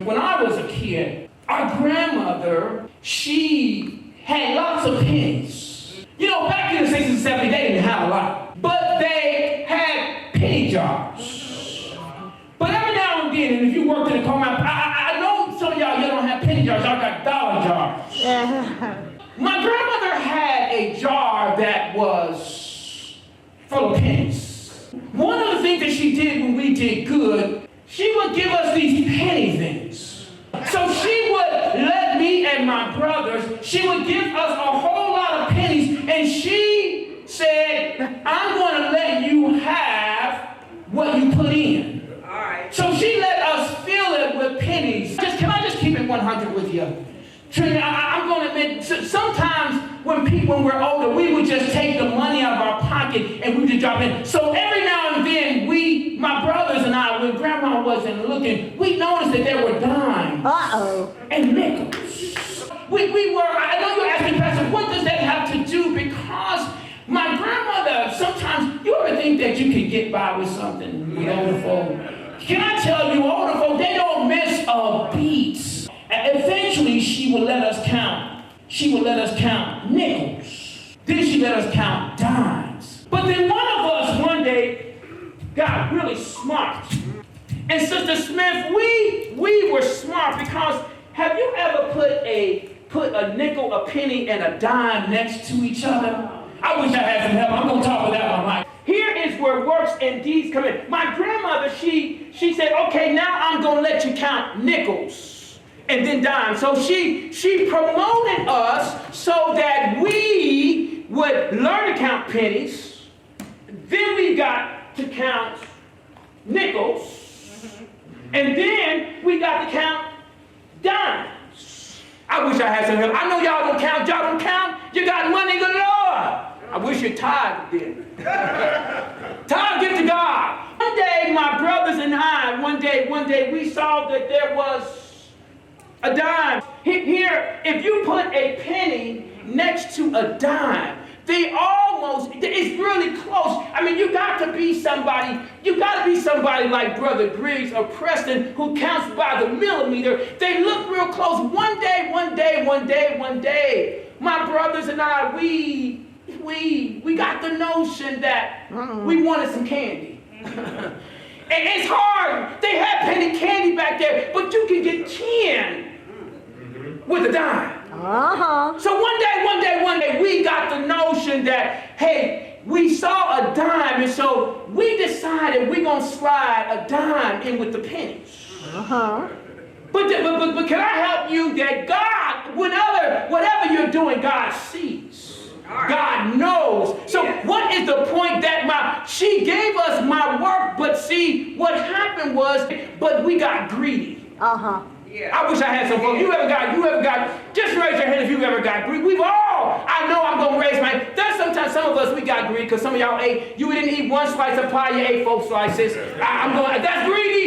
When I was a kid, our grandmother, she had lots of pennies. You know, back in the 60s and 70s, they didn't have a lot. But they had penny jars. But every now and then, and if you worked in the coal mine, I know some of y'all don't have penny jars, y'all got dollar jars. My grandmother had a jar that was full of pennies. One of the things that she did when we did good, she would give us these penny things. So she would let me and my brothers, she would give us a whole lot of pennies, and she said, I'm going to let you have what you put in. All right. So she let us fill it with pennies. Can I just keep it 100 with you? Trinity, I'm going to admit, sometimes when we're older, we would just take the money out of our pocket and we would just drop it in. So every now and then, my brothers and I, when Grandma wasn't looking, we noticed that there were dimes and nickels. I know you're asking, Pastor, what does that have to do? Because my grandmother, sometimes, you ever think that you can get by with something with older folk? Can I tell you, older folk, they don't miss a beat. Eventually, she would let us count. She would let us count nickels. Then she let us count dimes. But then one of us one day got really smart. And Sister Smith, we were smart because have you ever put a nickel, a penny, and a dime next to each other? I wish I had some help. I'm going to talk without my mic. Here is where works and deeds come in. My grandmother, she said, okay, now I'm going to let you count nickels and then dimes. So she promoted us so that we would learn to count pennies. Then we got to count nickels. And then we got to count dimes. I wish I had some help. I know y'all don't count. Y'all don't count. You got money galore. I wish you tithe did. Tithe give to God. One day, my brothers and I, one day we saw that there was a dime. Here, if you put a penny next to a dime, it's really close. I mean, you got to be somebody like Brother Griggs or Preston who counts by the millimeter. They look real close. One day, my brothers and I, we got the notion that we wanted some candy. And it's hard. They had penny candy back there, but you can get 10 with a dime. So one day, we got the notion that, hey, we saw a dime, and so we decided we're going to slide a dime in with the pennies. But can I help you that God, whatever you're doing, God sees. God knows. So what is the point that she gave us my work, but see, what happened was, but we got greedy. I wish I had some folks. You ever got, just raise your hand if you ever got greedy. I know I'm going to raise my hand. There's sometimes some of us, we got greedy because some of y'all you didn't eat one slice of pie, you ate 4 slices. That's greedy.